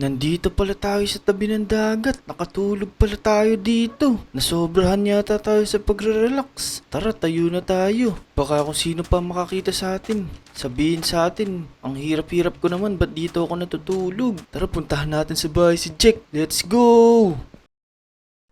Nandito pala tayo sa tabi ng dagat. Nakatulog pala tayo dito. Nasobrahan yata tayo sa pagre-relax. Tara, tayo na tayo. Baka kung sino pa makakita sa atin. Sabihin sa atin, ang hirap-hirap ko naman, ba't dito ako natutulog? Tara, puntahan natin sa bahay si Jack. Let's go!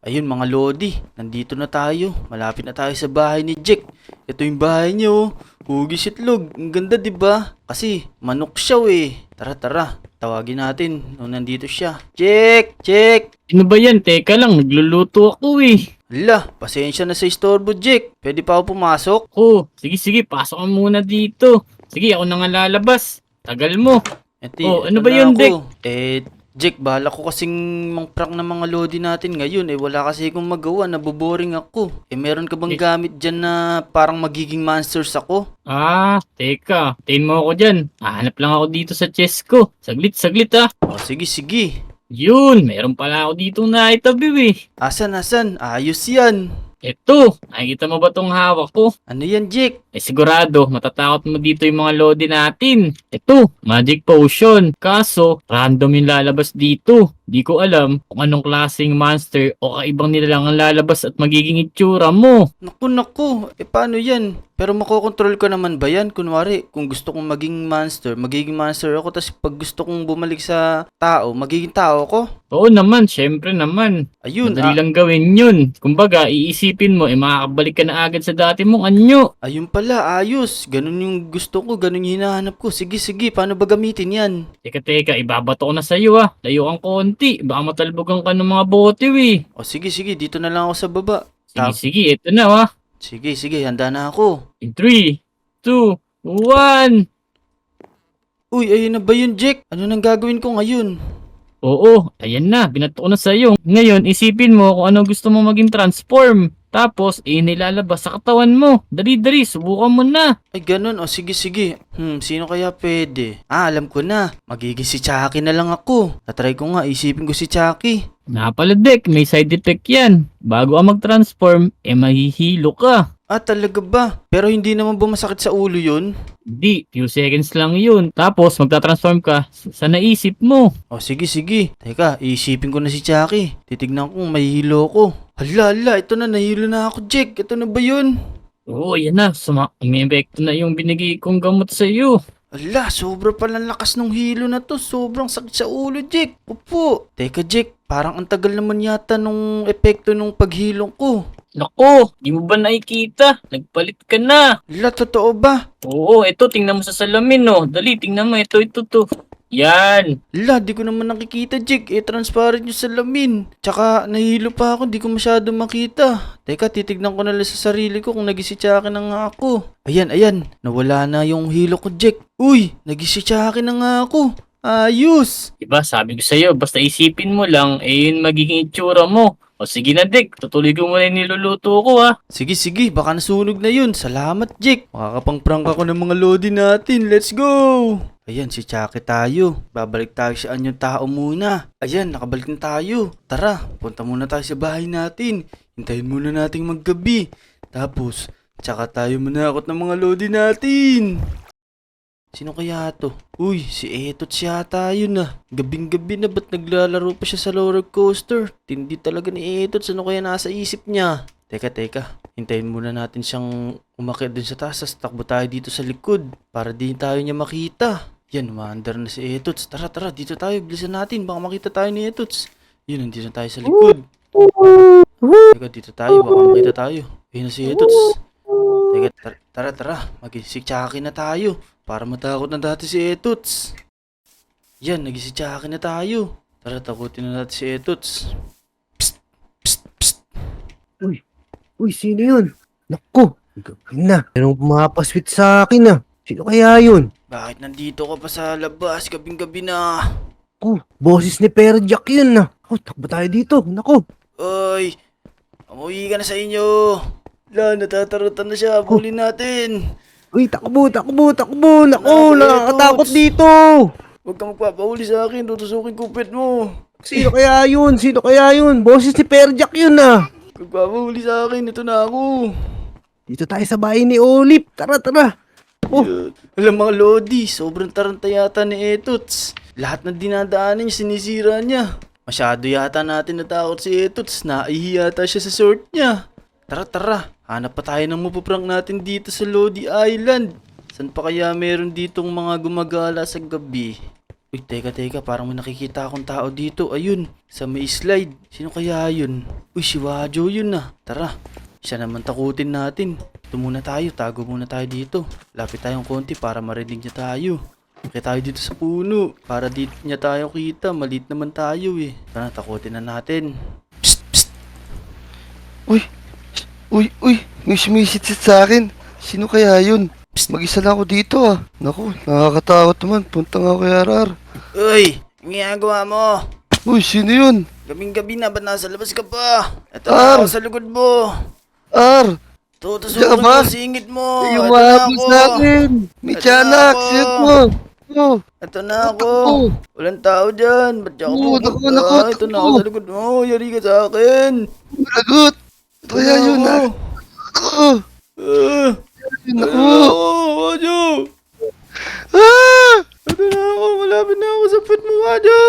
Ayun mga lodi, nandito na tayo. Malapit na tayo sa bahay ni Jack. Ito yung bahay niyo. Hugis itlog. Ang ganda 'di ba? Kasi manok siya eh. Tara. Tawagin natin nung nandito siya. Jack! Jack! Ano ba yan? Teka lang, nagluluto ako eh. Hala, pasensya na sa istorbo, Jack. Pwede pa ako pumasok? Oh, sige, pasok ka muna dito. Sige, ako na nga lalabas. Tagal mo. Oh, ano Eto ba na yun, ako. Dick? Jack, bahala ko kasing mang-prank ng mga lodi natin ngayon. Wala kasi akong magawa, naboboring ako. Meron ka bang gamit dyan na parang magiging monsters ako? Teka. Tayin mo ako dyan. Hanap lang ako dito sa chest ko. Saglit ah. O, sige. Yun, meron pala ako dito na itabi eh. Asan? Ayos yan. Eto, nakikita mo ba tong hawak ko? Ano yan, Jack? Sigurado, matatakot mo dito yung mga lodi natin. Ito, magic potion. Kaso, random yung lalabas dito. Di ko alam kung anong klaseng monster o kaibang nilalang ang lalabas at magiging itsura mo. Naku. Paano yan? Pero makokontrol ko naman ba yan? Kunwari, kung gusto kong magiging monster ako. Tapos pag gusto kong bumalik sa tao, magiging tao ko? Oo naman, syempre naman. Ayun, Madali lang gawin yun. Kumbaga, iisipin mo, makakabalik ka na agad sa dati mong anyo. ayun pala, ayos. Ganun yung gusto ko, ganun yung hinahanap ko. Sige, paano ba gamitin yan? Teka, ibabato ko na sa'yo ah. Layo kang konti. Baka matalbogan ka ng mga bote eh. O sige, dito na lang ako sa baba. Sige, ito na ah. Sige, handa na ako. In 3, 2, 1. Uy, ayun na ba yun, Jack? Ano nang gagawin ko ngayon? Oo, ayan na. Binato ko na sa'yo. Ngayon, isipin mo kung ano gusto mo maging transform. Tapos, nilalabas sa katawan mo. Dali, subukan mo na. Ay, ganun. O sige. Sino kaya pwede? Alam ko na. Magiging si Chucky na lang ako. Natry ko nga, isipin ko si Chucky. Napaladek, may side effect yan. Bago ka mag-transform, mahihilo ka. Talaga ba? Pero hindi naman ba masakit sa ulo yun? Di, few seconds lang yun. Tapos, magta-transform ka sa naisip mo. O sige. Teka, isipin ko na si Chucky. Titignan ko kung mahihilo ko. Hala, ito na, nahilo na ako, Jack. Ito na ba yun? Oo, yan na. May epekto na yung binigay kong gamot sa iyo. Ala, sobra palang lakas ng hilo na to. Sobrang sakit sa ulo, Jack. Upo. Teka, Jack. Parang ang tagal naman yata nung epekto nung paghilong ko. Nako, di mo ba nakikita? Nagpalit ka na. Ala, totoo ba? Oo, ito, tingnan mo sa salamin, no. Dali, tingnan mo, ito, to. Yan. Ala, di ko naman nakikita, Jack. Transparent yung salamin. Tsaka, nahihilo pa ako. Di ko masyado makita. Teka, titignan ko na lang sa sarili ko kung nagisitsaka na nga ako. Ayan. Nawala na yung hilo ko, Jack. Uy, nagisitsaka na nga ako. Ayos! Diba, sabi ko sa'yo, basta isipin mo lang, yun magiging itsura mo. O sige na, Dick, tutuloy ko muna yung niluluto ko, ha. Sige, baka nasunog na yun. Salamat, Jack. Makakapang-prank ako ng mga lodi natin. Let's go! Ayan, si Chucky tayo. Babalik tayo sa anyong tao muna. Ayan, nakabalik na tayo. Tara, punta muna tayo sa bahay natin. Hintayin muna nating maggabi. Tapos, tsaka tayo manakot ng mga lodi natin. Sino kaya to? Uy, si Etot yata yun ah. Gabing-gabi na ba't naglalaro pa siya sa roller coaster? Tindi talaga ni Etot. Ano kaya nasa isip niya? Teka. Hintayin muna natin siyang umakyat dun sa taas. Takbo tayo dito sa likod para di tayo niya makita. Yan, umaandar na si Etots. Tara, dito tayo. Bilisan natin. Baka makita tayo ni Etots. Yun, nandito na tayo sa likod. Teka, dito tayo. Baka makita tayo. Ayun na si Etots. Teka, tara. Si Chucky na tayo. Para matakot na dati si Etots. Yan, si Chucky na tayo. Tara, takutin na natin si Etots. Psst. Uy, sino yun? Naku, gawin na. Merong pumapaswit sa akin ah. Sino kaya yun? Bakit nandito ka pa sa labas? Gabing-gabi na. Boses ni Perjack yun ah. Takbo tayo dito. Naku. Oy, umuwi ka na sa inyo. Natatarutan na siya. Bulin natin. Uy, takbo. Naku, nakakatakot dito. Huwag kang magpapahuli sa akin. Tutusukin kupit mo. Sino kaya yun? Boses ni Perjack yun ah. Magpapahuli sa akin. Ito na ako. Dito tayo sa bahay ni Olip. Tara. Alam mga lodi, sobrang taranta yata ni Etots. Lahat na dinadaanan niya, sinisira niya. Masyado yata natin natakot si Etots. Naihi yata siya sa sword niya. Tara. Hanap pa tayo ng mapaprank natin dito sa Lodi Island. San pa kaya meron ditong mga gumagala sa gabi? Uy, teka. Parang may nakikita akong tao dito. Ayun, sa may slide. Sino kaya yun? Uy, si Wajo yun ah. Tara, siya naman takutin natin. Ito muna tayo, tago muna tayo dito. Lapit tayong konti para marinig niya tayo. Kaya tayo dito sa puno. Para dito niya tayo kita. Malit naman tayo eh. Tara, takutin na natin. Psst. Uy, may sumisit sa akin. Sino kaya yun? Mag-isa na ako dito ah. Naku, nakakatakot naman. Punta nga ako kay Arar. Uy, ang ginagawa mo? Uy, sino yun? Gabing-gabi na, ba't nasa labas ka pa? Ito na ako sa likod mo. Ar! Tutusukin Diyan ba? mo, singit mo. Yung Ito na mahabol ako. sa akin. May Ito tiyanak. na ako. Siyot mo. Oh, Ito na ako. Takbo. Walang tao dyan. Ba't di ako Oo, pupunta? naku, Ito na takbo. ako sa likod mo. Yari ka sa akin. lagot. Ito kaya na yun ako. ah. Ako. Naku. Naku. Wajo. Ah! Ito na ako. Malapit na ako sa pit mo, Wajo.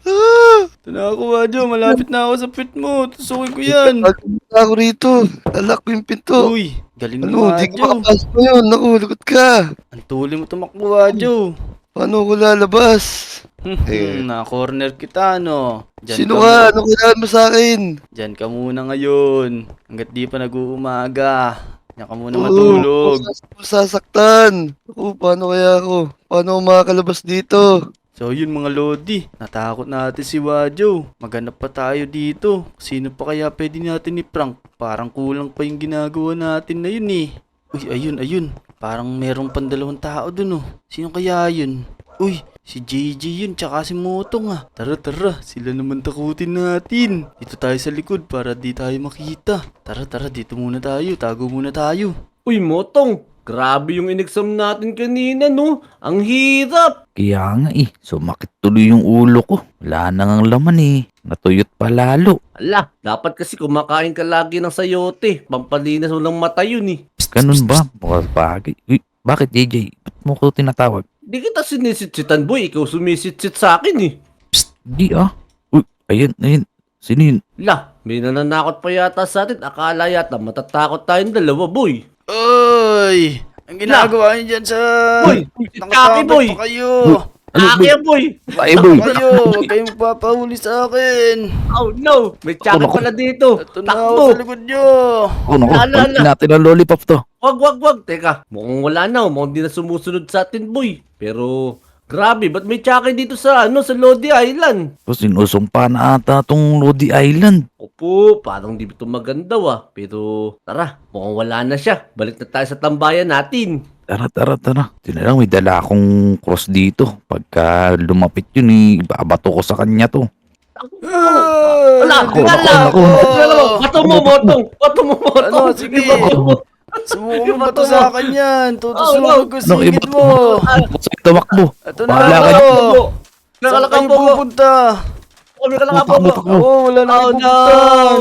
Ah! Ito na ako, Wajo. Malapit na ako sa pit mo. Tusukin ko yan. Nagpunta ako rito. Alak ko yung pinto. Uy, galing ni Ano, di ka Wajo. makapasok ngayon. Naku, lagot ka. Ang tuloy mo tumakbo, Wajo. Paano ko lalabas? Na-corner kita, no? Sino ka? Ano kailangan mo sa akin? Diyan ka muna ngayon. Hanggat di pa nag-uumaga. Diyan ka muna Oo, matulog. ako sasaktan. Ako, paano kaya ako? Paano ako makakalabas dito? So yun mga Lodi, natakot natin si Wajo. Maghanap pa tayo dito. Sino pa kaya pwede natin i-prank? Parang kulang pa yung ginagawa natin na yun eh. Uy, ayun. Parang merong pandalawang tao dun oh. Sino kaya yun? Uy, si JJ yun, tsaka si Motong ah. Tara, sila naman takutin natin. Dito tayo sa likod para di tayo makita. Tara, dito muna tayo, tago muna tayo. Uy, Motong, grabe yung in-exam natin kanina, no? Ang hirap! Kaya nga sumakit tuloy yung ulo ko. Wala na ngang laman Natuyot pa lalo. Ala, dapat kasi kumakain ka lagi ng sayote. Pampalinas mo ng mata yun eh. Ganun ba? Mukhang bagay. Uy, bakit JJ? Ba't mo ko tinatawag? Di kita sinisitsitan, boy. Ikaw sumisitsit sa akin eh. Di Uy, ayun. Sino yun? La, may nananakot pa yata sa atin. Akala yata matatakot tayong dalawa, boy. Uy! Ang ginagawa niyo dyan sa... Boy! Kaki, Nakatambay boy! pa kayo! Kaki, boy! Ay, boy. Kayo! Huwag kayong papahuli sa akin! Oh, no! May tsaka pala dito. Ito na ako Takbo! sa likod nyo! Oh, naku. Ala. Balikin natin ang lollipop to. Wag. Teka, mukhang wala na. Mukhang di na sumusunod sa atin, boy. Pero, grabe, ba't may tsaka dito sa Lodi Island? So, sinusumpa na ata tong Lodi Island. Opo, parang di ito maganda Pero tara, mukhang wala na siya. Balik na tayo sa tambayan natin. Tara. Tinalang may dala akong cross dito. Pagka lumapit yun, babato ko sa kanya to. Wala, Naku. Bato mo, Motong! Ano, sige. Bato mo. Sumuko ba to sa akin yan? Tutusukin ko No, singit iba mo! Sa'yo tumakbo. Ito na Bahala ka ako! dyan. Saan kayo Nakalakang po mo. pupunta? Kami kalakang po mo. Takbo. Oo, wala na kayo Oh, no. pupuntahan!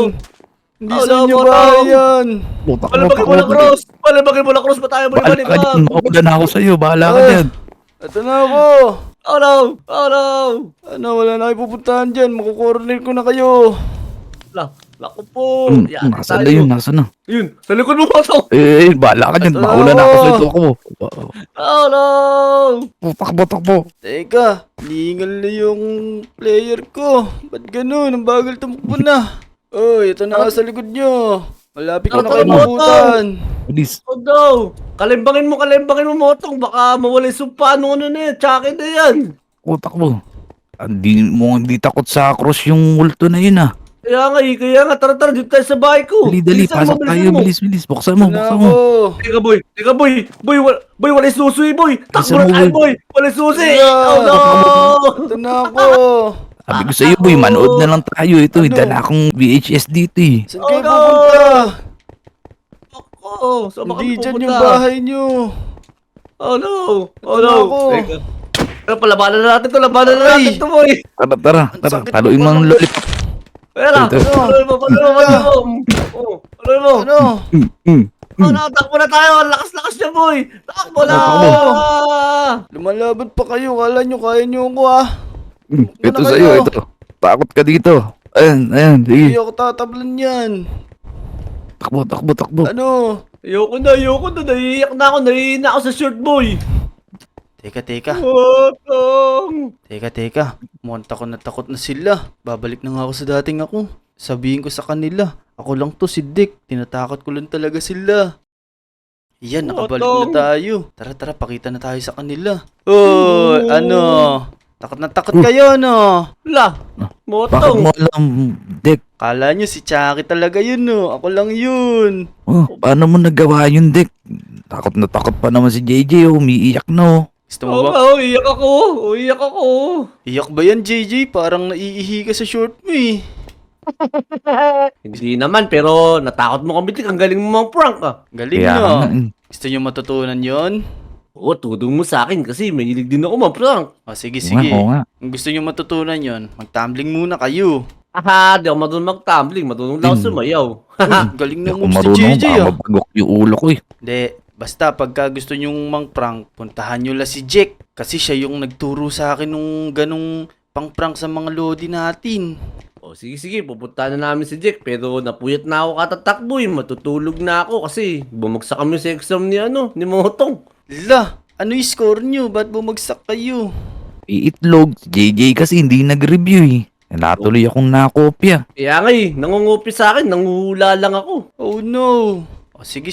Hindi Oh, sa no, inyo Motong. bahay yan! Palabagin mo na cross! Palabagin mo na cross pa tayo Bahala ka balik-balik. dyan. Mauna na ako sa'yo. Bahala ka Ah. dyan. Ito na ako! Oh no! Ano, wala na kayo pupuntahan dyan. Makukorner ko na kayo. Lako po. Yan, Nasaan tayo. na yun? Nasaan na? Yun, sa likod mo, Motong. Bahala ka dyan. Ito Mauna na ako. ako sa'yo. Takbo. Oh no! Takbo. Teka, lingal na yung player ko. Ba't ganun? Ang bagal tumakbo na. Oy, ito na ako sa likod nyo. Malapit ko na kayo Tara, mabutan. Bilis. Oh no! Kalimbangin mo, Motong. Baka mawala yung sumpa nung na yan. Tsaka na yan. Takbo. Hindi takot sa cross yung multo na yun Kaya nga, tara, dito tayo sa bahay ko. Dali, Bilisan mo, pasok bilisan tayo, mo. bilis. Buksan mo. Ito na ako. Teka, boy. Boy, wala yung susi, boy. Takbo Bilisan mo, na tayo, boy. boy. Wala yung susi. Wala. Oh, no. Ito na ako. Sabi ko sa'yo, boy, manood na lang tayo. Ito, Ano? dala akong VHS dito Saan Oh, kayo no. pupunta? Oh, saan ba kami Hindi dyan pupunta? yung bahay nyo. Oh, no. Ito na ako. Teka. Palabanan na natin to, Ay. boy. Tara. sakit Haluin mo mo, ang lollipop. Ayan na. Ito. Paloy mo. Oh, paloy mo. Ano? Takbo na tayo. Lakas-lakas niya, boy. Takbo na. Takbo. Lumalaban pa kayo. Kala nyo kaya nyo ako ah. Ito na sa'yo, kayo. ito. Takot ka dito. Ayan, Hindi sige. ako tatablan yan. Takbo. Ano? Ayoko na. Naiiyak na ako. Naiiyak ako sa short, boy. Teka. Otong. Teka. Mukhang takot na sila. Babalik na nga ako sa dating ako. Sabihin ko sa kanila. Ako lang to si Dick. Tinatakot ko lang talaga sila. Yan, nakabalik na Otong. tayo. Tara, pakita na tayo sa kanila. Oh, ano? Takot na takot kayo, no? La. Bakit Motong. mo alam, Dick? Kala nyo si Chucky talaga yun, no? Ako lang yun. Oh, paano mo nagawa yun, Dick? Takot na takot pa naman si JJ, umiiyak na, oh. Gusto mo ba? Iyak ako. Iyak ba yan, JJ? Parang naiihi ka sa short mo, eh. Hindi naman, pero natakot mo kami, Dick. Ang galing mo mang prank, ah. Galing, Kaya no? nga, Gusto nyo matutunan yon? Oo, tudong mo sa akin kasi mahilig din ako mang prank. O, sige. Oo nga. Kung gusto nyo matutunan yon, mag-tumbling muna kayo. Aha, di ako marunong mag-tumbling. Marunong lang ako sumayaw. Galing Hindi na ako moves ni marunong, JJ, baka ah. mabagok yung ulo ko, eh. Hindi, basta pagka gusto nyong mang-prank, puntahan nyo lang si Jack. Kasi siya yung nagturo sa akin nung ganong pang-prank sa mga lodi natin. O sige, pupunta na namin si Jack. Pero napuyat na ako katatakbo eh. Matutulog na ako kasi bumagsak kami sa exam ni Motong. La, ano yung score nyo? Ba't bumagsak kayo? Iitlog, si JJ kasi hindi nag-review, eh. Natuloy akong nakopya. Kaya nga eh, nangungupi sa akin, nanguhula lang ako. Oh no! O sige.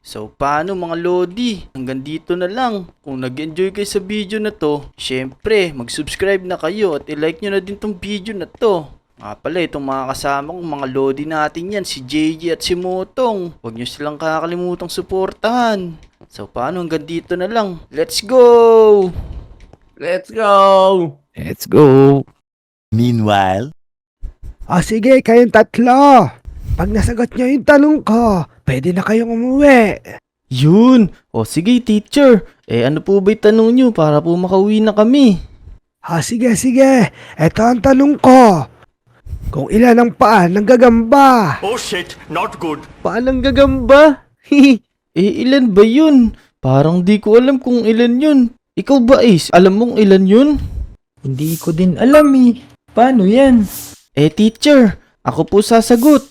So paano mga lodi? Hanggang dito na lang. Kung nag-enjoy kayo sa video na to, syempre mag-subscribe na kayo at i-like nyo na din tong video na to. Nga pala, itong mga kasama kong mga lodi natin yan, si JJ at si Motong. Huwag nyo silang kakalimutang suportahan. So paano, hanggang dito na lang. Let's go! Let's go! Let's go. Meanwhile, Sige, kayong tatlo. Pag nasagot nyo yung tanong ko, pwede na kayong umuwi. Yun! O sige teacher, ano po ba yung tanong nyo para po makauwi na kami? Sige. Ito ang tanong ko. Kung ilan ang paa ng gagamba? oh shit, not good. Paa ng gagamba? Ilan ba yun? Parang di ko alam kung ilan yun. Ikaw ba Ace? Alam mong ilan yun? Hindi ko din alam eh. Paano yan? Teacher, ako po sasagot.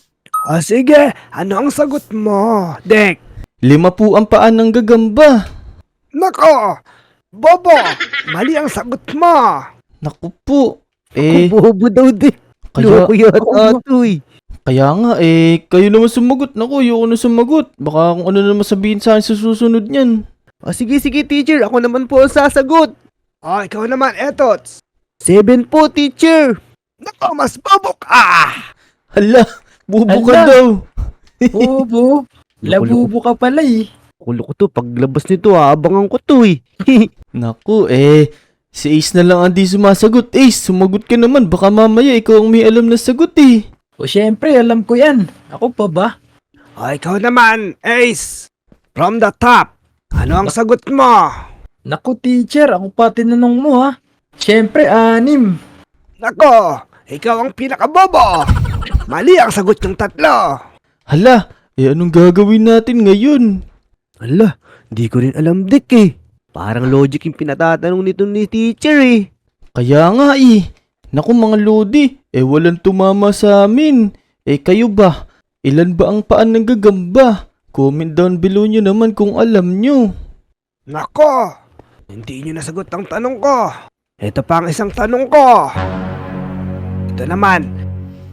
Sige, ano ang sagot mo, Dek? 5 po ang paan ng gagamba. Nako! Bobo! Mali ang sagot mo! Naku po. Bobo daw, Dek. Kaya, yata ito eh. kaya nga kayo naman sumagot. Naku, ayoko na sumagot. Baka kung ano naman sabihin sa akin sa susunod niyan. Sige, teacher. Ako naman po ang sasagot. Ikaw naman, Etots. 7 po, teacher. Nako, mas bobo ka! Hala, bubo ka Hala. daw. Bobo. Labubo ka pala eh. Kulo ko to, paglabas nito, abangan ko to eh. Naku, si Ace na lang ang di sumasagot. Ace, sumagot ka naman. Baka mamaya ikaw ang may alam na sagot eh. O syempre, alam ko yan. Ako pa ba? Ikaw naman, Ace. From the top. Ano ang sagot mo? Naku teacher, ako pa tinanong mo ha. Syempre, 6. Nako, ikaw ang pinakabobo. Mali ang sagot ng tatlo. Hala, anong gagawin natin ngayon? Ala, di ko rin alam, Dick eh. Parang logic yung pinatatanong nito ni teacher eh. Kaya nga eh. Naku mga lodi, walang tumama sa amin. Kayo ba? Ilan ba ang paan ng gagamba? Comment down below nyo naman kung alam nyo. Nako, hindi nyo nasagot ang tanong ko. Ito pa ang isang tanong ko. Ito naman,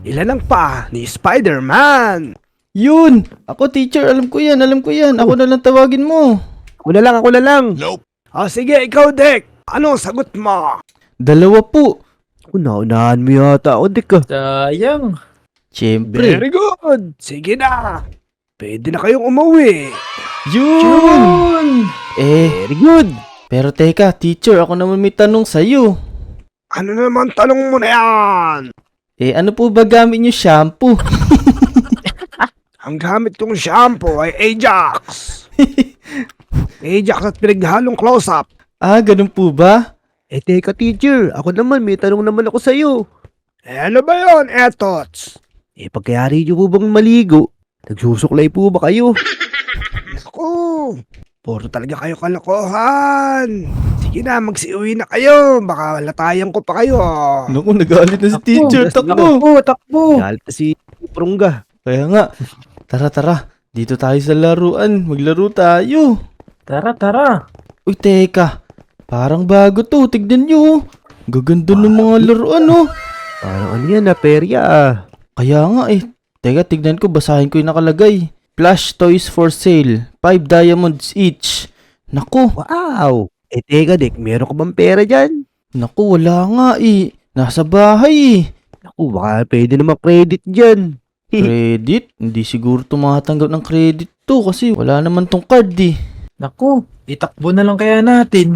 ilan ang paa ni Spider-Man? Yun! Ako teacher, alam ko yan. Ako na lang tawagin mo. Ako na lang. Nope. Sige, ikaw, Dick. Ano ang sagot mo? 2 po. Naunahan mo yata ako, Dick ah. Sayang. Siyempre. Very good. Sige na. Pwede na kayong umuwi. Yun! Very good. Pero teka, teacher, ako naman may tanong sa'yo. Ano naman tanong mo na yan? Ano po ba gamit nyo shampoo? Ang gamit kong shampoo ay Ajax. Ajax at pinaghalong close-up. Ganun po ba? Teka teacher, ako naman may tanong naman ako sa'yo. Ano ba yon, Etots? Pagkayari niyo po bang maligo? Nagsusuklay po ba kayo? Naku, puro talaga kayo kalokohan. Sige na, magsiuwi na kayo. Baka latayan ko pa kayo. Naku, nagalit na si teacher. Takbo. Takbo. Galit na si Prungga. Kaya nga. Tara. Dito tayo sa laruan. Maglaro tayo. Tara. Uy, teka. Parang bago to. Tignan nyo. Gaganda ng mga laruan, oh. Parang ano yan, perya. Kaya nga eh. Teka, tignan ko. Basahin ko yung nakalagay. Plush toys for sale. 5 diamonds each. Naku. Wow. Teka, Dick, meron ka bang pera dyan? Naku, wala nga eh. Nasa bahay eh. Naku, baka pwede naman credit dyan. Credit? Hindi siguro tumatanggap ng credit to kasi wala naman tong card eh. Naku, itakbo na lang kaya natin.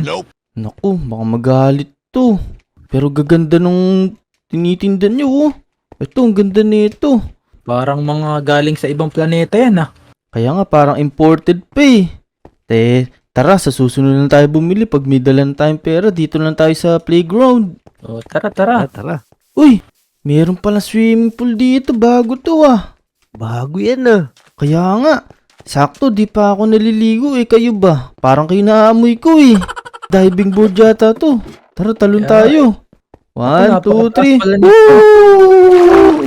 Naku, baka magalit to. Pero gaganda nung tinitindan nyo oh. Ito, ang ganda nito. Parang mga galing sa ibang planeta yan ah. Kaya nga parang imported pa eh. Tara, sa susunod na tayo bumili. Pag may dalan tayong pera, dito lang tayo sa playground. O, tara. Tara. Uy, meron pala swimming pool dito. Bago to ah. Bago yan ah. Kaya nga, sakto di pa ako naliligo eh. Kayo ba? Parang kayo naamoy ko eh. Diving board yata to. Tara, talon Kaya- tayo. 1, 2, 3. pala nito.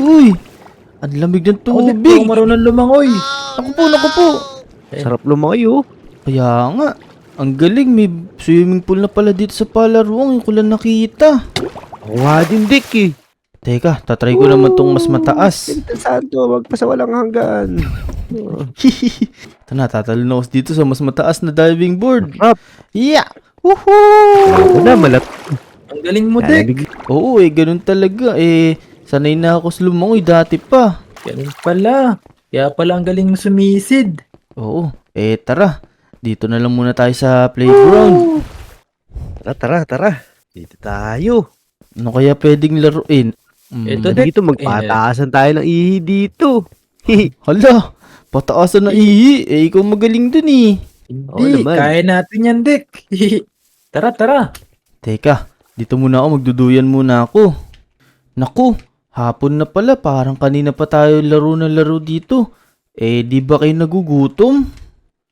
Uy, ang lamig ng Ako din tubig. po, marunong lumangoy. Naku po. Sarap lumaki oh. Kaya nga, ang galing. May swimming pool na pala dito sa palaruang. Yung ko lang nakita. Ako nga din, Dick eh. Teka, tatry ko naman tong mas mataas. Pinta Santo, wag pa sa walang hanggan. Ito na, tatalon ako dito sa mas mataas na diving board. Sarap. Yeah! Woohoo! Ako na, malat. Ang galing mo, Dick. Oo ganun talaga. Sanay na ako sa lumangoy dati pa. Ganun pala. Kaya pala ang galing mo sumisid. Oo, tara. Dito na lang muna tayo sa playground. Tara. Dito tayo. Ano kaya pwedeng laruin? Ito, Dick. Dito, magpataasan tayo ng ihi dito. Hala, pataasan na ihi. Ikaw magaling dun eh. Oo Hindi, naman. kaya natin yan, Dick. Tara. Teka, dito muna ako. Magduduyan muna ako. Naku, hapon na pala. Parang kanina pa tayo laro na laro dito. Di ba kayo nagugutom?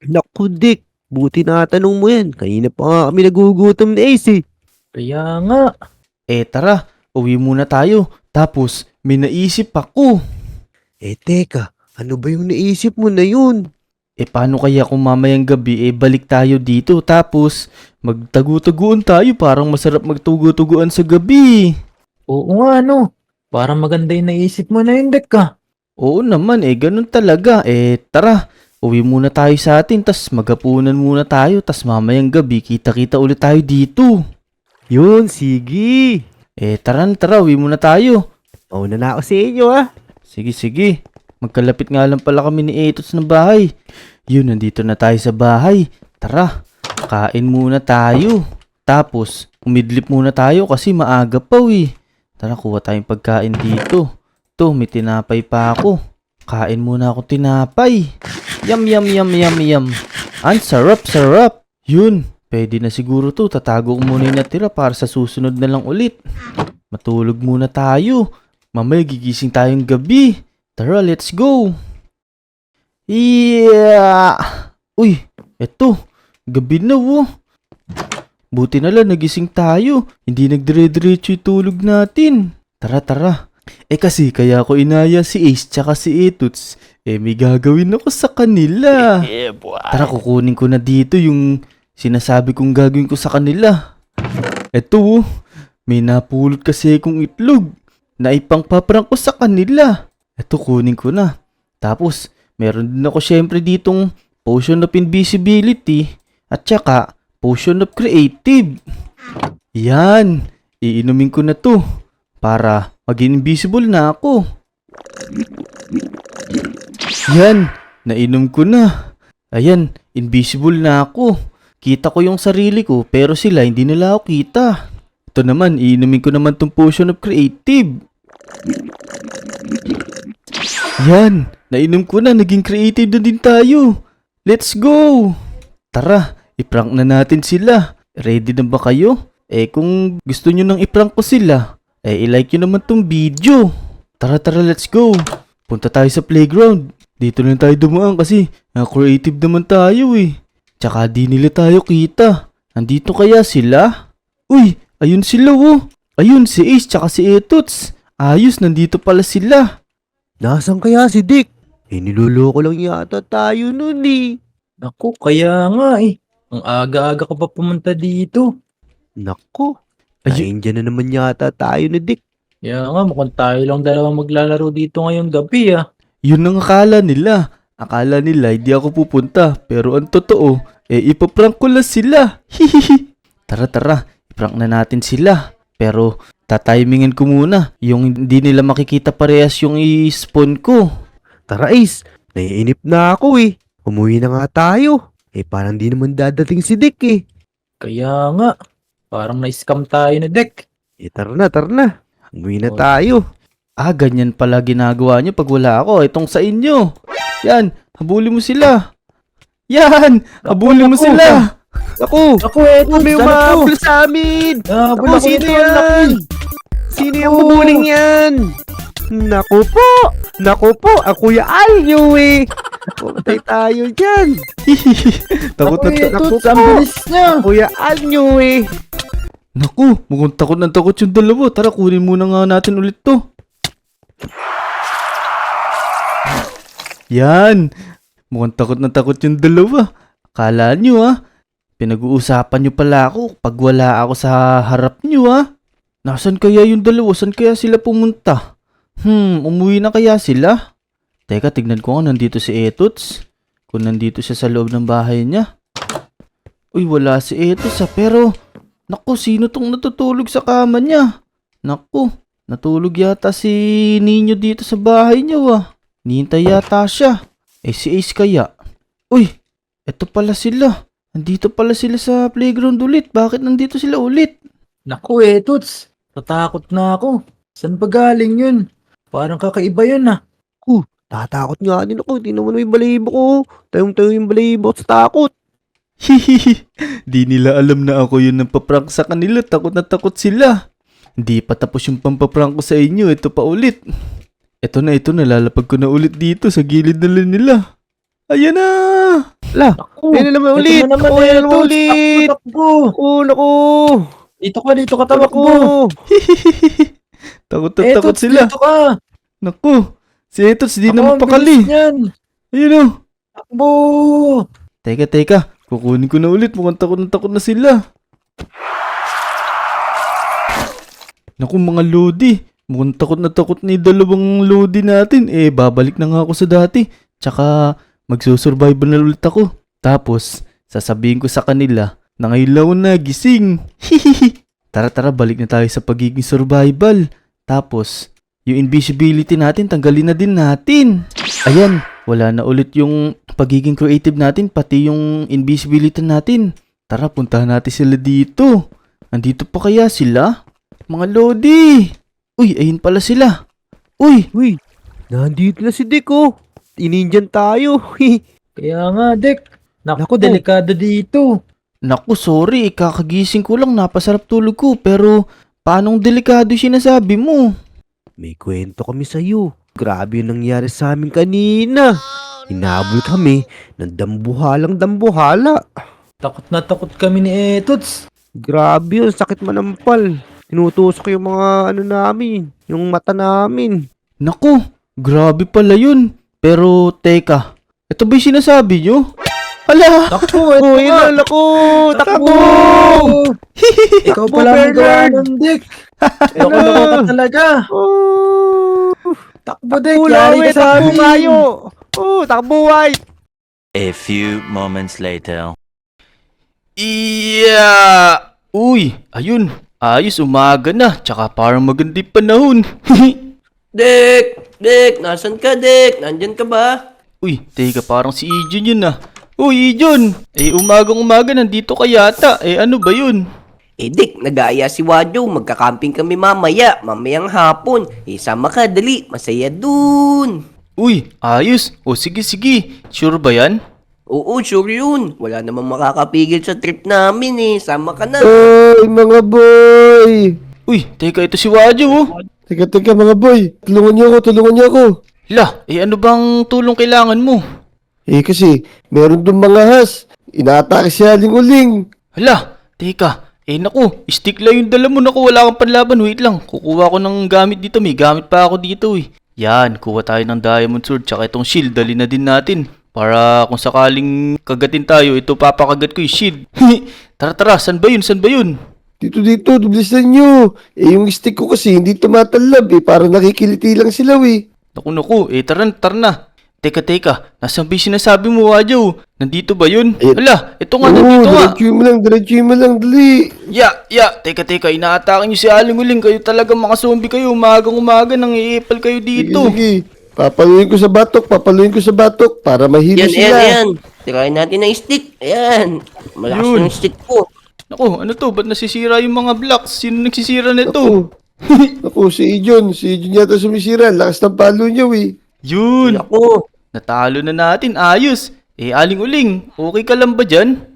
Naku, Dick. Buti na tanong mo yan. Kanina pa nga kami nagugutom ni Ace eh. Kaya nga. Tara, uwi muna tayo. Tapos, may naisip ako. Teka. Ano ba yung naisip mo na yun? Paano kaya kung mamayang gabi, balik tayo dito. Tapos, magtagu-taguan tayo. Parang masarap magtugu-tuguan sa gabi. Oo nga, no. Parang maganda yung naisip mo na yun, Dick ah. Oo naman, ganun talaga. Tara, uwi muna tayo sa atin. Tas magapunan muna tayo. Tas mamayang gabi, kita-kita ulit tayo dito. Yun, sige. Tara, uwi muna tayo. Mauna na ako sa inyo ah. Sige. Magkalapit nga lang pala kami ni Etots ng bahay. Yun, nandito na tayo sa bahay. Tara, kain muna tayo. Tapos, umidlip muna tayo kasi maaga pa eh. Tara, kuha tayong pagkain dito. Ito, may tinapay pa ako. Kain muna ako tinapay. Yum. Ang sarap. Yun, pwede na siguro to. Tatago ko muna yung natira para sa susunod na lang ulit. Matulog muna tayo. Mamaya gigising tayong gabi. Tara, let's go. Yeah! Uy, eto. Gabi na oh. Buti na lang nagising tayo. Hindi nagdire-diretso yung tulog natin. Tara. Kasi kaya ako inaya si Ace tsaka si Etots. May gagawin ako sa kanila. Tara, kukunin ko na dito yung sinasabi kong gagawin ko sa kanila. Eto, may napulot kasi kong itlog na ipangpaprang ko sa kanila. Eto, kunin ko na. Tapos, meron din ako syempre ditong Potion of Invisibility at saka Potion of Creative. Yan, iinumin ko na to para maging invisible na ako. Yan, nainom ko na. Ayan, invisible na ako. Kita ko yung sarili ko pero sila hindi nila ako kita. Ito naman, iinumin ko naman tong Potion of Creative. Yan, nainom ko na, naging creative na din tayo. Let's go! Tara, iprank na natin sila. Ready na ba kayo? Kung gusto nyo nang iprank ko sila, i-like nyo naman tong video. Tara, let's go. Punta tayo sa playground. Dito lang tayo dumaan kasi creative naman tayo eh. Tsaka di nila tayo kita. Nandito kaya sila? Uy, ayun sila oh. Ayun si Ace tsaka si Etots. Ayos, nandito pala sila. Nasaan kaya si Dick? Niloloko lang yata tayo nun eh. Naku, kaya nga eh. Ang aga-aga ka pa pumunta dito. Naku, Ayun, nandiyan na naman yata tayo ni Dick. Kaya nga, mukhang tayo lang dalawang maglalaro dito ngayong gabi ah. yun ang akala nila. Akala nila hindi ako pupunta. Pero ang totoo, ipaprank ko lang sila. Hihihi. Tara, iprank na natin sila. Pero tatimingin ko muna. Yung hindi nila makikita parehas yung i-spawn ko. Tara Ace, naiinip na ako eh. Umuwi na nga tayo. Parang di naman dadating si Dick eh. Kaya nga, parang na-scam tayo na Dek. Tara na. Umuwi na Oh. tayo. Ganyan pala ginagawa nyo pag wala ako. Itong sa inyo. Yan, habulin mo sila. Yan, habulin mo naku. sila. Naku, Naku, eto, may umabol sa amin. Naku, Naku, sino yan? Sino yung bubuling yan? Naku po, ang Kuya Alyo eh. Pumatay tayo dyan. Takot na Naku Ang po, bilis niya. Kuya Alyo eh. Naku, mukhang takot na takot yung dalawa. Tara, kunin muna nga natin ulit to. Yan. Mukhang takot na takot yung dalawa. Akala nyo pinag-uusapan nyo pala ako pag wala ako sa harap nyo Nasaan kaya yung dalawa? Saan kaya sila pumunta? Umuwi na kaya sila? Teka, tignan ko nga nandito si Etots. Kung nandito siya sa loob ng bahay niya. Uy, wala si Etots pero... Naku, sino tong natutulog sa kama niya? Naku, natulog yata si Nino dito sa bahay niya Nihintay yata siya. Si Ace kaya? Uy, eto pala sila. Nandito pala sila sa playground ulit. Bakit nandito sila ulit? Naku, Toots. Natakot na ako. Saan ba galing yun? Parang kakaiba yun ah. Tatakot nga din ako. Hindi naman yung balahibo ko. Tayong-tayo yung balahibo sa takot. Hihihi, di nila alam na ako yun ang paprank sa kanila. Takot na takot sila. Hindi pa tapos yung pampaprank ko sa inyo. Ito pa ulit. Ito na, lalapag ko na ulit dito sa gilid na nila. Ayan na! Lah, Naku, ayun na naman ito ulit. na naman, Ayun na naman Toots. ulit. Takbo. Naku. Dito ka, tamakbo. Hihihi. Takot na takot Toots, sila. dito ka. Naku, si Etots di Ako, naman ang bilis pakali. niyan. Ayun o. Takbo. Teka. Kukunin ko na ulit. Mukhang takot na sila. Naku mga Lodi. Mukhang takot na takot ni dalawang Lodi natin. Babalik na nga ako sa dati. Tsaka magsusurvival na ulit ako. Tapos, sasabihin ko sa kanila na ngayon lang ako nagising. Hihihi. Tara, balik na tayo sa pagiging survival. Tapos, yung invisibility natin, tanggalin na din natin. Ayan, wala na ulit yung pagiging creative natin, pati yung invisibility natin. Tara, puntahan natin sila dito. Nandito pa kaya sila? Mga Lodi! Uy, ayun pala sila. Uy, Nandito na si Dick oh. Inindiyan tayo. Kaya nga, Dek. Naku, Naku. delikado dito. naku sorry, kakagising ko lang, napasarap tulog ko. Pero, paanong delikado yung sinasabi mo? May kwento kami sa'yo. Grabe yung nangyari sa amin kanina. Hinabol kami ng dambuhala. Takot na takot kami ni Toots. Grabe yun, sakit manampal. Tinutusok yung mga namin, yung mata namin. Naku, grabe pala yun. Pero, teka, ito ba yung sinasabi nyo? Hala! Naku, eto Oh, nga. inal ako! Takbo! Ikaw Takbo, pala ang gawa Bernard. ng Dek. Ayoko na ka talaga. Oh! Takbo, Dek. Takbo, Yari Lawi! ka sa Takbo amin. kayo! Oh, takbo, White! A few moments later. Uy, ayun. Ayos, umaga na. Tsaka parang magandang panahon. Dek, nasan ka, Dek? Nandyan ka ba? Uy, teka, parang si Ijon yun Uy, Ijon! Umagang-umaga nandito ka yata. Ano ba yun? Dek, nag-aaya si Wadyo. Magkakamping kami mamayang hapon. Sama ka, dali. Masaya dun. Uy, ayos. Sige. Sure ba yan? Oo, sure yun. Wala namang makakapigil sa trip namin Sama ka na. Ay, mga boy! Uy, teka, ito si Wadyo Teka, mga boy. Tulungan niyo ako. Hala, ano bang tulong kailangan mo? Kasi, meron dong mga has. Inaatake si Aling Uling. Hala, teka. Naku, stick lang yung dala mo. Naku, wala kang panlaban. Wait lang, kukuha ko ng gamit dito. May gamit pa ako dito Yan, kuha tayo ng diamond sword tsaka itong shield. Dali na din natin. Para kung sakaling kagatin tayo, ito papakagat ko yung shield. Tara, saan ba yun? Dito, bilisan nyo. Yung stick ko kasi hindi tumatalab Parang nakikiliti lang sila Naku, tara na. Teka, nasan ba yung sinasabi mo, Wadyo? Nandito ba yun? Ayun. Hala, ito nga, nandito nga. Diretso mo lang, dali. Teka, inaatake niyo si Aling Uling. Kayo talaga mga zombie kayo. Umagang-umaga nang iipal kayo dito. Sige. Papaluin ko sa batok para mahilo sila. Yan. Tirahin natin ng stick. Ayan. Malakas Yun. yung stick ko. Naku, ano to? Ba't nasisira yung mga blocks? Sino nagsisira nito? Ako, si Ijon yata sumisira. Lakas ng palo niya Yun. Ako. Natalo na natin. Ayos. Aling Uling, okay ka lang ba dyan?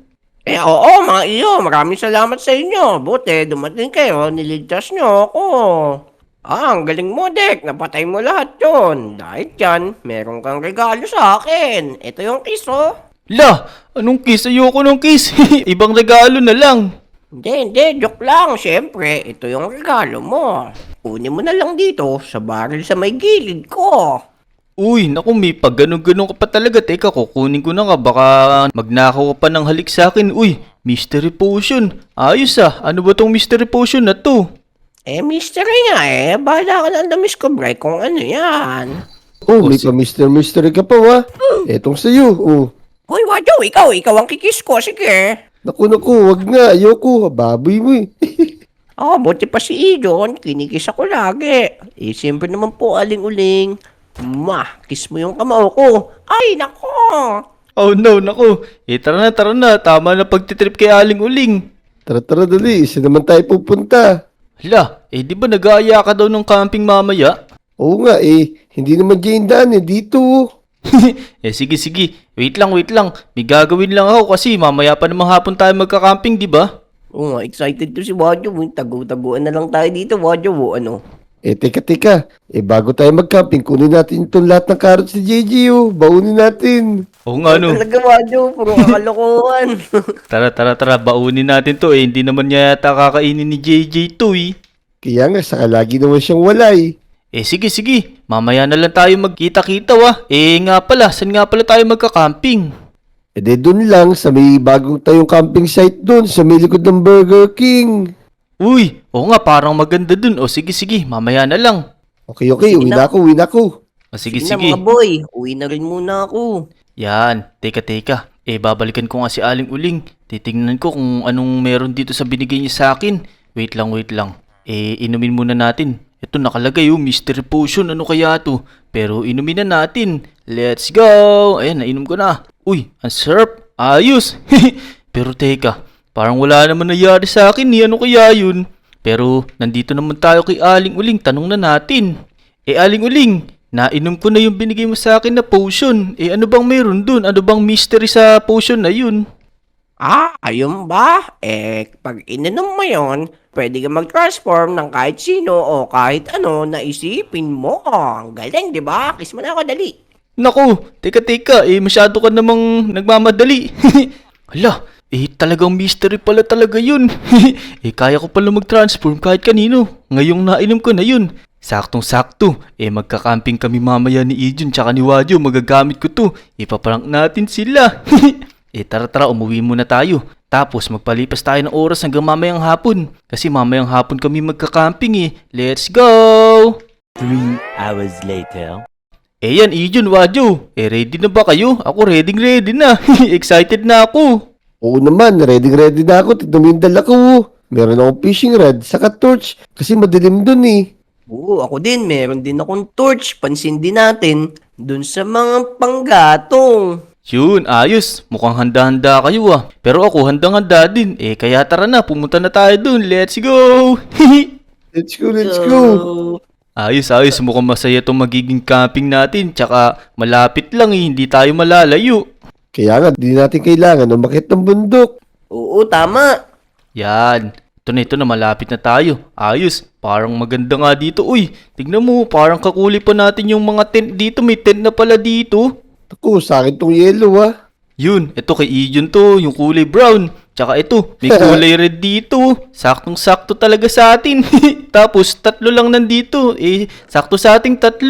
Oo, mga iyo. Maraming salamat sa inyo. Buti, dumating kayo. Niligtas nyo ako. Ang galing mo, Dek. Napatay mo lahat yon. Dahil dyan, meron kang regalo sa akin. Ito yung kiss, oh. La, anong kiss? Ayoko ng kiss. Ibang regalo na lang. Hindi. Joke lang. Siyempre, ito yung regalo mo. Kunin mo na lang dito sa baril sa may gilid ko. Uy, naku, may pag ganun-ganun ka pa talaga. Teka, kukunin ko na nga. Baka magnakaw ka pa ng halik sa akin. Uy, mystery potion. Ayos Ano ba tong mystery potion na to? Mystery nga Bahala ka lang na-discover kung ano yan. May pa mystery ka pa Etong sa'yo. Hoy, Wadyo, ikaw ang kikis ko. Sige. Naku, wag nga. Ayoko. Baboy mo Buti pa si Ijon. Kinikis ako lagi. Siyempre naman po, Aling Uling. Kiss mo yung kamao ko. Ay, nako. Oh no, naku. Tara na. Tama na pagtitrip kay Aling Uling. Tara, dali. Isa naman tayo pupunta. Hala, di ba nag-aaya ka daw ng camping mamaya? Oo nga hindi naman dyan daan dito. Sige. Wait lang. May gagawin lang ako kasi mamaya pa namang hapon tayo magka-camping, di ba? Oo nga, excited to si Wadyo. Tagu-taguan na lang tayo dito, Wadyo. Ano? Teka. Bago tayo mag-camping, kunin natin itong lahat ng carrots ni JJ, Baunin natin. Oo nga no. Talaga, Wadyo. Puro kakalokohan. Tara. Baunin natin to Hindi naman niya yata kakainin ni JJ to Kaya nga, saka lagi naman siyang wala Sige. Mamaya na lang tayo magkita-kita nga pala, saan nga pala tayo magka-camping? Dun lang, sa may bagong tayong camping site dun, sa may likod ng Burger King. Uy, oo nga, parang maganda dun. Sige, mamaya na lang. Okay, uwi na ako. Sige. Na, mga boy. Uwi na rin muna ako. Yan, teka. Babalikan ko nga si Aling Uling. Titingnan ko kung anong meron dito sa binigay niya sa akin. Wait lang. Inumin muna natin. Ito nakalagay mystery potion. Ano kaya to? Pero inumin na natin. Let's go! Ayan, nainom ko na. Uy, ang sarap. Ayos. Pero teka, parang wala naman nangyari sa akin Ano kaya yun? Pero nandito naman tayo kay Aling Uling. Tanong na natin. Aling Uling, nainom ko na yung binigay mo sa akin na potion. Ano bang meron dun? Ano bang mystery sa potion na yun? Ayun ba? Pag ininom mo yon, pwede ka mag-transform ng kahit sino o kahit ano na isipin mo. Ang galing, di ba? Kiss mo na ako, dali. Naku, teka. Masyado ka namang nagmamadali. Hala, talagang mystery pala talaga yun. Kaya ko pala mag-transform kahit kanino. Ngayong nainom ko na yun. Saktong-sakto. Magka-camping kami mamaya ni Ijon tsaka ni Wadyo. Magagamit ko to. Ipaprank natin sila. Tara, umuwi muna tayo. Tapos magpalipas tayo ng oras hanggang mamayang hapon. Kasi mamayang hapon kami magka-camping Let's go! 3 hours later. Yan, Ijon, Wadyo. Ready na ba kayo? Ako ready na. Excited na ako. Oo naman, ready na ako. Tignan mo yung dala ko. Meron akong fishing rod, saka torch. Kasi madilim dun Oo, ako din. Meron din akong torch. Pansin din natin dun sa mga panggatong. Yun, ayos. Mukhang handa-handa kayo Pero ako handang-handa din. Kaya tara na, pumunta na tayo dun. Let's go! Let's go. Ayos. Mukhang masaya itong magiging camping natin. Tsaka malapit lang hindi tayo malalayo. Kaya nga, di natin kailangan umakyat ng bundok. Oo, tama. Yan. Ito na, malapit na tayo. Ayos, parang maganda nga dito. Uy, tignan mo, parang kakuli pa natin yung mga tent dito. May tent na pala dito. Ako, sa akin tong yellow ah. Yun, ito kay Ijon to, yung kulay brown. Tsaka ito, may kulay red dito. Saktong-sakto talaga sa atin. Tapos, 3 lang nandito. Sakto sa ating 3.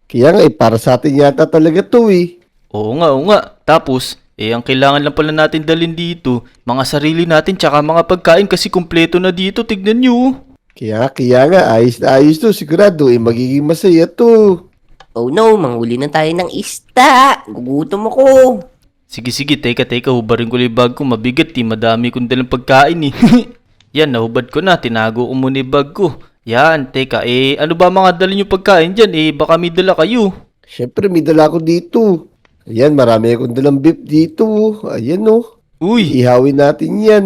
Kaya nga para sa atin yata talaga to eh. Oo nga. Tapos, ang kailangan lang pala natin dalhin dito, mga sarili natin tsaka mga pagkain kasi kumpleto na dito. Tignan nyo. Kaya nga, ayos na ayos to. Sigurado magiging masaya to. Oh no, manghuli na tayo ng isda. Gugutom ako. Sige, teka, hubarin ko lang yung bag ko. Mabigat madami kong dalang pagkain eh. Yan, nahubad ko na, tinago ko muna yung bag ko. Yan, teka, ano ba mga dala nyo pagkain dyan? Baka may dala kayo. Siyempre, may dala ko dito. Ayan, marami akong dalang beef dito. Ayan oh. Uy, Ihawin natin yan.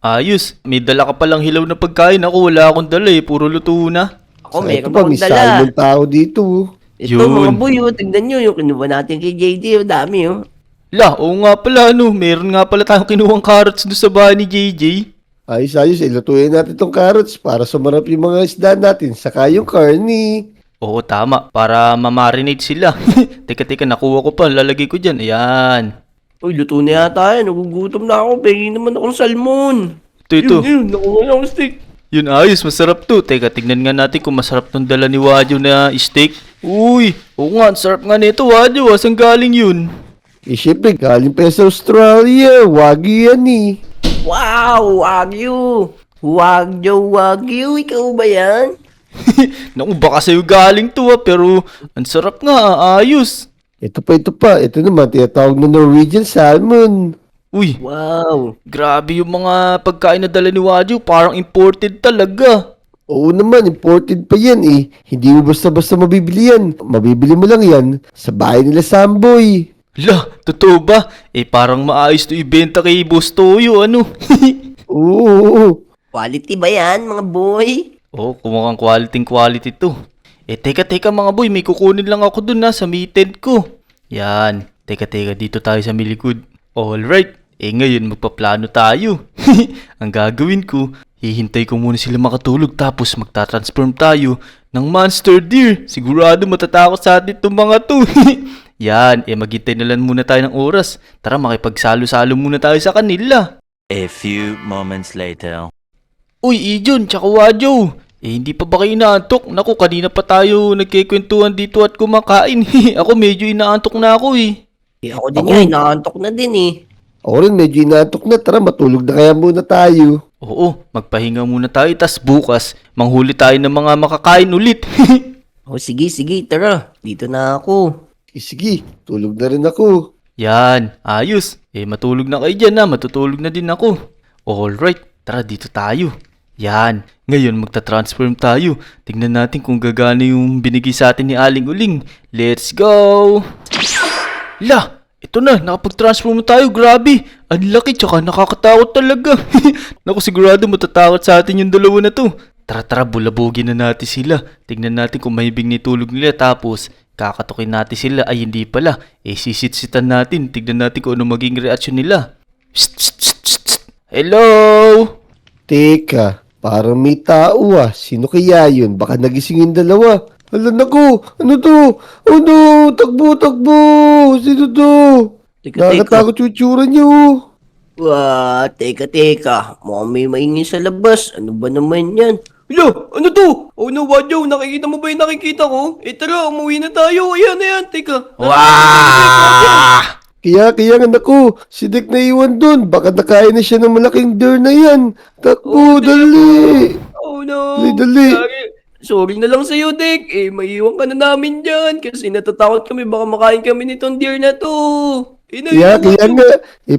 ayos, may dala ka palang hilaw na pagkain. Ako wala akong dala puro luto na. Ako, Ito meron pa, akong may dala. salmon tao dito. Ito, Yun. mga boy, tignan nyo yung kinuha natin kay JD. Dami, oh. Oo nga pala, meron nga pala tayong kinuhang carrots doon sa bahay ni JJ. Ayos, ilutuin natin tong carrots para sumarap yung mga isda natin. Saka yung carne. Oo, tama, para mamarinate sila. Teka, nakuha ko pa, lalagay ko dyan. Ayan. Uy, luto na yata yan. Nagugutom na ako. Pengin naman akong salmon. Ito. Yun, nakuha na akong steak. Yun, ayos, masarap to. Teka, tignan nga natin kung masarap tong dala ni Wadyo na steak. Uy, oo nga, ang sarap nga nito, Wadyo. Saan galing yun? Siyempre, galing pa yan sa Australia. Wagyu yan eh. Wow, Wagyu. Wagyu. Ikaw ba yan? Naku, baka sa'yo galing to pero ang sarap nga, ayos. Ito pa. Ito naman, tinatawag na Norwegian salmon. Uy, Wow. grabe yung mga pagkain na dala ni Wadyo, parang imported talaga. Oo naman, imported pa yan eh. Hindi mo basta-basta mabibili yan. Mabibili mo lang yan sa bahay nila Samboy. Totoo ba? Parang maayos to ibenta kay Boss Toyo, ano? Oo. Quality ba yan, mga boy? Kumukhang quality to. Teka mga boy, may kukunin lang ako dun sa may tent ko. Yan, teka, dito tayo sa milikod. Alright, ngayon magpaplano tayo. Ang gagawin ko, hihintay ko muna sila makatulog tapos magta-transform tayo ng monster deer. Sigurado matatakot sa atin itong mga to. Yan, maghintay na lang muna tayo ng oras. Tara, makipagsalo-salo muna tayo sa kanila. A few moments later. Uy, Ijon, tsaka Wadyo. Hindi pa ba kayo inaantok? Naku, kanina pa tayo nagkikwentuhan dito at kumakain. Ako medyo inaantok na ako Ako din yan, inaantok na din eh. Ako rin, medyo inaantok na. Tara, matulog na kaya muna tayo. Oo, magpahinga muna tayo. Tas bukas, manghuli tayo ng mga makakain ulit. Sige, tara. Dito na ako. Sige, tulog na rin ako. Yan, ayos. Matulog na kayo dyan matutulog na din ako. Alright, tara dito tayo. Yan, ngayon magta-transform tayo. Tingnan natin kung gagana yung binigay sa atin ni Aling Uling. Let's go! Ito na, nakapag-transform tayo, grabe. Ang laki, tsaka nakakatakot talaga. Naku, sigurado matatakot sa atin yung dalawa na to. Tara, bulabugin na natin sila. Tingnan natin kung mahibig ni tulog nila tapos kakatukin natin sila. Ay, hindi pala. Sisit-sitan natin. Tignan natin kung ano maging reaksyon nila. Psst. Hello? Teka, parang may tao ah. Sino kaya yun? Baka nagising yung dalawa. Hala naku, ano to? Oh no, takbo. Sino to? Teka. Nakakatakot yung tsura niyo. Teka. Mukhang may maingin sa labas. Ano ba naman yan? Ano to? Oh no, Wadyo, nakikita mo ba yung nakikita ko? Tara, umuwi na tayo. Ayan, teka. Kaya nga naku, si Dick na iwan dun. Baka nakain na siya ng malaking deer na yan. Takbo, dali. Oh no. Dali. Sorry na lang sa'yo, Dick. Maiiwan ka na namin dyan kasi natatakot kami baka makain kami nitong deer na to. Kaya nga,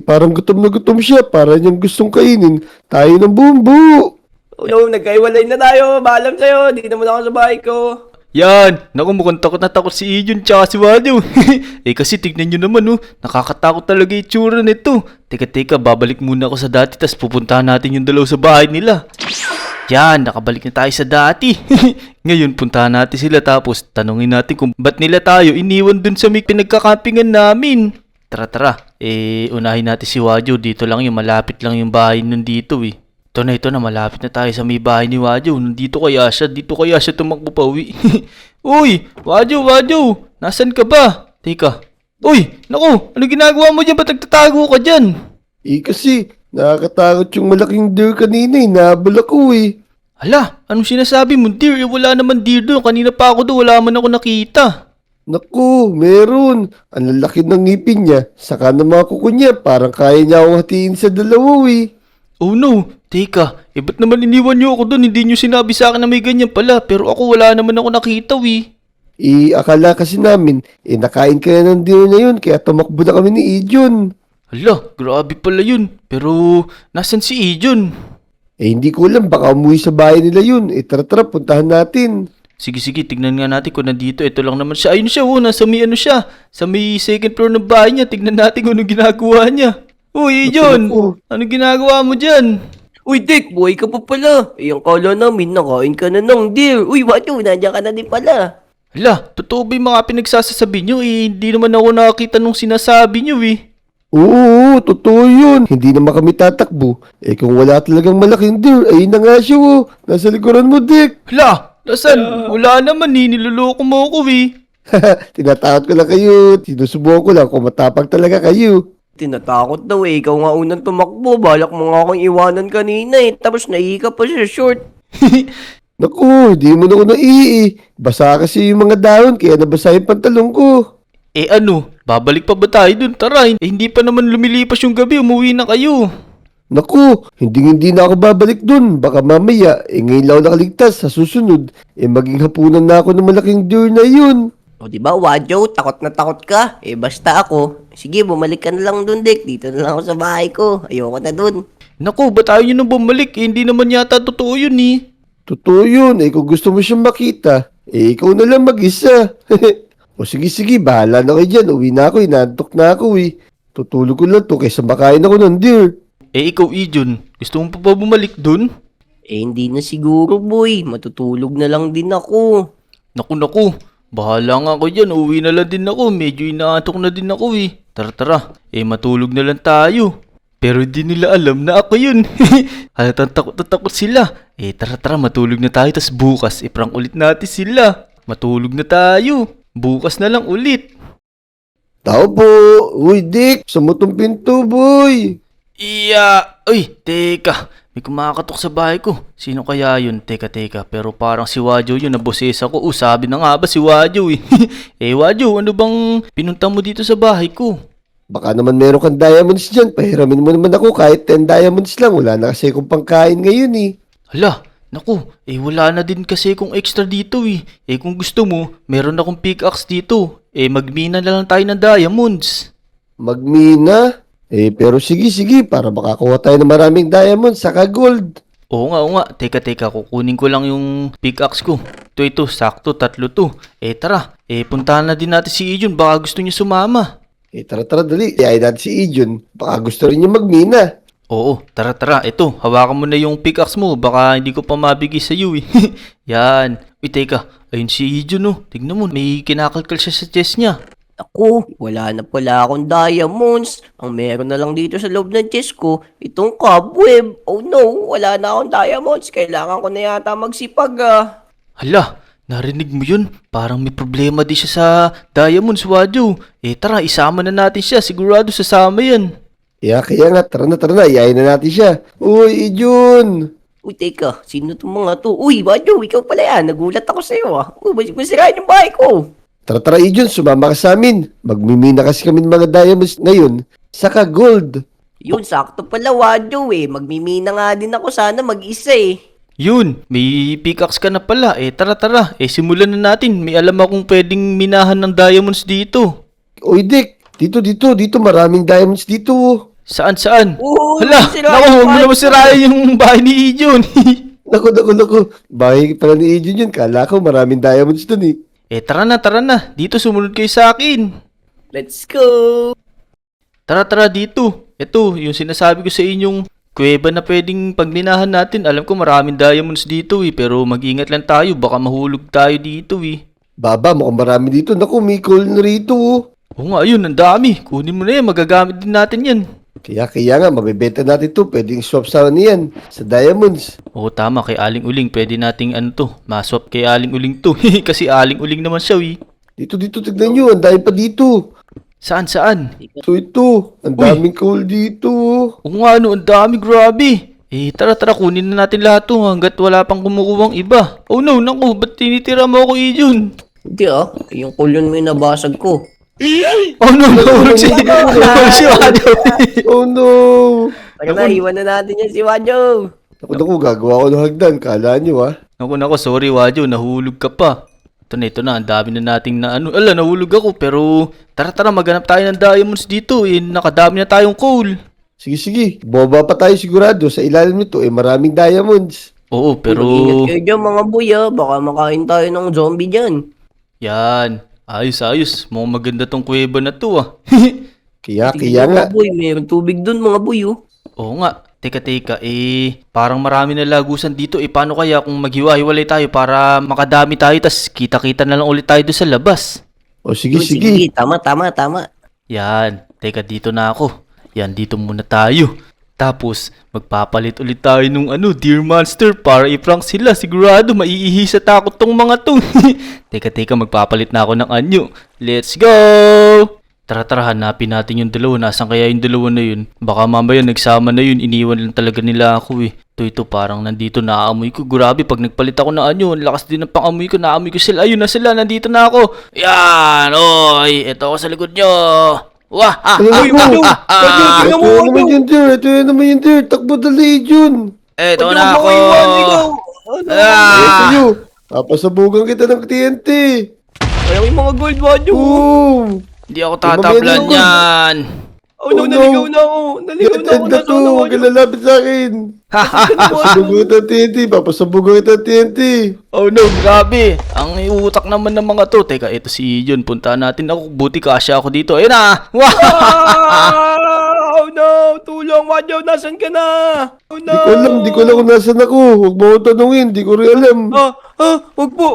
parang gutom na gutom siya. Para niyang gustong kainin tayo ng bumbu. Oh no, nagkaiwalay na tayo. Paalam sa'yo. Di naman ako sa bahay ko. Yan, naku, mukhang takot na takot si Ijon tsaka si Wadyo. Kasi tignan nyo naman nakakatakot talaga yung tsura nito. Teka, babalik muna ako sa dati tas pupuntahan natin yung dalaw sa bahay nila. Yan, nakabalik na tayo sa dati. Ngayon, puntahan natin sila tapos tanungin natin kung ba't nila tayo iniwan dun sa may pinagkakampingan namin. Tara. Unahin natin si Wadyo. Dito lang yung malapit lang yung bahay nun dito Ito na, malapit na tayo sa may bahay ni Wadyo. Dito kaya siya tumakbo pa uwi. Uy, Wadyo, nasan ka ba? Teka, uy, naku, ano ginagawa mo dyan? Ba't nagtatago ka dyan? Kasi, nakakatakot yung malaking deer kanina nahabol ako Hala, anong sinasabi mo, dear? Wala naman dear doon. Kanina pa ako doon, wala man ako nakita. Naku, meron. Ang lalaki ng ngipin niya, saka ng mga kuko niya, parang kaya niya akong hatiin sa dalawa Oh no, teka, ba't naman iniwan niyo ako doon? Hindi niyo sinabi sa akin na may ganyan pala, pero ako wala naman ako nakita Akala kasi namin, nakain ka na ng deer na yun, kaya tumakbo na kami ni Ijon. Hala, grabe pala yun. Pero, nasan si Ijon? Hindi ko alam, baka umuwi sa bahay nila yun. Tara, puntahan natin. Sige, tignan nga natin kung nandito. Ito lang naman siya. Ayun siya, nasa may siya. Sa may second floor ng bahay niya. Tignan natin kung anong ginagawa niya. Uy, Ijon! Naku. Anong ginagawa mo dyan? Uy, Dick, buhay ka pa pala. Ang kala namin, nakain ka na ng deer. Uy, Wadyo, nandiyan ka na din pala. Hala, totoo ba yung mga pinagsasasabi niyo? Hindi naman ako nakakita nung sinasabi niyo Oo, totoo yun. Hindi naman kami tatakbo. Kung wala talagang malaking deer, ayun na nga siya Nasa likuran mo, Dick. Hala, nasan? Wala naman niloloko mo ako Tinatakot ko lang kayo. Sinusubukan ko lang kung matapang talaga kayo. Tinatakot daw ikaw nga unang tumakbo. Balak mo nga akong iwanan kanina Tapos naiika pa siya short. Naku, hindi mo na ako Basa kasi yung mga dahon, kaya nabasa yung pantalong ko. Ano? Babalik pa ba tayo dun? Tara, hindi pa naman lumilipas yung gabi. Umuwi na kayo. Naku, hindi na ako babalik dun. Baka mamaya, ngayon lang ako nakaligtas. Sa susunod, maging hapunan na ako ng malaking deer na yun. O diba, Wadyo, takot na takot ka. Basta ako. Sige, bumalik ka na lang dun, Dick. Dito na lang ako sa bahay ko. Ayoko na dun. Naku, ba't tayo nang bumalik? Hindi naman yata totoo yun Totoo yun. Kung gusto mo siyang makita, ikaw na lang mag-isa. O sige, bahala na kayo dyan. Uwi na ako, inantok na ako Tutulog ko lang to kaysa makain ako ng deer. Ikaw, Ijon, gusto mo pa ba bumalik dun? Hindi na siguro, boy. Matutulog na lang din ako. Naku, bahala nga ako dyan. Uwi na lang din ako. Medyo inaantok na din ako Tara. Matulog na lang tayo. Pero hindi nila alam na ako yun. Halatang takot sila. Tara, matulog na tayo. Tas bukas, iprank ulit natin sila. Matulog na tayo. Bukas na lang ulit. Tao po. Uy, Dick. Sa motong pinto, boy. Uy, teka. May kumakatok sa bahay ko. Sino kaya yun? Teka. Pero parang si Wadyo yun. Naboses ako. Sabi na nga ba si Wadyo Wadyo, ano bang pinunta mo dito sa bahay ko? Baka naman meron kang diamonds dyan. Pahiramin mo naman ako kahit 10 diamonds lang. Wala na kasi akong pangkain ngayon Hala, naku, wala na din kasi kung extra dito kung gusto mo, meron akong pickaxe dito. Magmina na lang tayo ng diamonds. Magmina? Pero sige, para makakuha tayo ng maraming diamonds saka gold. Oo nga. Teka, kukunin ko lang yung pickaxe ko. Ito, sakto, 3 to. Tara, puntahan na din natin si Ijon, baka gusto niya sumama. Tara, dali. Iyayin natin si Ijon. Baka gusto rin niya magmina. Oo, tara. Ito, hawakan mo na yung pickaxe mo, baka hindi ko pa mabigay sa iyo Yan. Uy, teka, ayun si Ijon Tignan mo, may kinakalkal siya sa chest niya. Ako, wala na pala akong diamonds. Ang meron na lang dito sa loob ng chest ko, itong cobweb. Oh no, wala na akong diamonds. Kailangan ko na yata magsipag Hala, narinig mo yun? Parang may problema di siya sa diamonds, Wadyo. Tara, isama na natin siya. Sigurado sasama yan. Kaya nga, tara na. Iyayin na natin siya. Uy, Ijon! Uy, teka, sino itong mga to? Uy, Wadyo, ikaw pala yan. Nagulat ako sa'yo Uy, masirain yung bahay ko. Tara, Ijon, sumama ka sa amin. Magmimina kasi kami ng mga diamonds ngayon. Saka gold. Yun, sakto pala, Wadyo Magmimina nga din ako, sana mag-isa Yun, may pickaxe ka na pala. Tara. Simulan na natin. May alam akong pwedeng minahan ng diamonds dito. Uy, Dick, dito, maraming diamonds dito. Saan? Uy, Hala, sirain naku, yung huwag mo bahay naman ko. sirayan yung bahay ni Ijon. Naku. Bahay pala ni Ijon yun. Kala ko maraming diamonds dun Tara na. Dito, sumunod kayo sa akin. Let's go. Tara dito. Ito, yung sinasabi ko sa inyong kuweba na pwedeng pagminahan natin. Alam ko maraming diamonds dito pero mag-ingat lang tayo. Baka mahulog tayo dito Baba, mukhang marami dito. Naku, may coal na rito Oo nga, ayun, ang dami. Kunin mo na yan, magagamit din natin yan. Kaya nga, mabibenta natin to. Pwedeng swap sa niyan, sa diamonds. Oo, tama. Kay Aling Uling, pwede nating maswap kay Aling Uling to. Kasi Aling Uling naman siya, Dito, tignan nyo. Ang dami pa dito. Saan, saan? Ito. Ang daming coal dito. Oo nga, ang dami, grabe. Tara, kunin na natin lahat to hanggat wala pang kumukuhang iba. Oh no, naku, ba't tinitira mo ako, Ijon? Hindi yung kulyon mo yung nabasag ko. Oh no, nahulog si Wadyo. Oh no. Tara na, iwan na natin yan si Wadyo. Naku, gagawa ko ng hagdan. Kala nyo, Naku, sorry, Wadyo, nahulog ka pa. Ito na, ang dami na nating na nahulog ako, pero tara, maghanap tayo ng diamonds dito, nakadami na tayong coal. Sige. Boba pa tayo sigurado. Sa ilalim nito, maraming diamonds. Oo, pero... Ingat kayo dyan mga boy baka makain tayo ng zombie dyan. Yan, ayos. Mukhang maganda tong kuweba na to, Kaya Tingnan nga. mga boy, mayroong tubig dun mga boy Oo nga. Teka, parang marami na lagusan dito. Paano kaya kung maghiwa-hiwalay tayo para makadami tayo, tas kita-kita na lang ulit tayo doon sa labas? O sige. Tama. Yan, teka, dito na ako. Yan, dito muna tayo. Tapos, magpapalit ulit tayo nung Deer Monster para i-prank sila. Sigurado, maiihi sa takot tong mga to. Teka, magpapalit na ako ng anyo. Let's go! Tara, hanapin natin yung dalawa. Nasaan kaya yung dalawa na yun? Baka mamaya nagsama na yun. Iniwan lang talaga nila ako Ito, parang nandito naamoy ko. Grabe, pag nagpalit ako ng anyo, ang lakas din ng pangamoy ko. Naamoy ko sila. Ayun na sila, nandito na ako. Yan, oy, ito ako sa likod nyo. Wah! Ito naman yung deer. Takbo dali, Jun. Ito na ako. Ito yun. Papasabugan kita ng TNT. Ayaw yung mga gold Wadyo. Hindi ako tatablan yan. Naligaw na ako. Ito, huwag ka lalapit sa akin. Papasabugan kita ng TNT. Papasabugan kita ng TNT. Oh no, grabe. Ang iutak naman ng mga to. Teka, ito si Ijon. Puntaan natin ako. Buti kasya ako dito. Ayun na. Wow! Oh no! Tulong Wadyo! Nasaan ka na? Oh no! Di ko alam kung nasan ako. Huwag mo akong tanungin. Di ko rin alam. Wag po!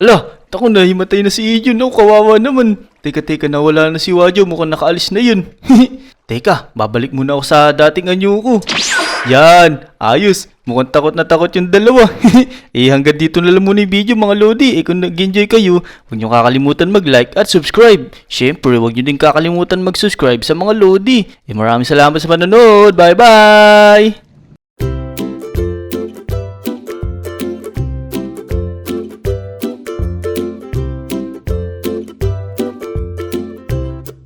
Ala, tako na, himatay na si Ijon. Kawawa naman. Teka, nawala na si Wadyo. Mukhang nakaalis na yun. Teka, babalik muna ako sa dating anyo ko. Yan, ayos. Mukhang takot na takot yung dalawa. Hanggang dito na lang muna yung video mga Lodi. Kung nag-enjoy kayo, huwag nyo kakalimutan mag-like at subscribe. Syempre, huwag nyo din kakalimutan mag-subscribe sa mga Lodi. Maraming salamat sa panonood. Bye-bye!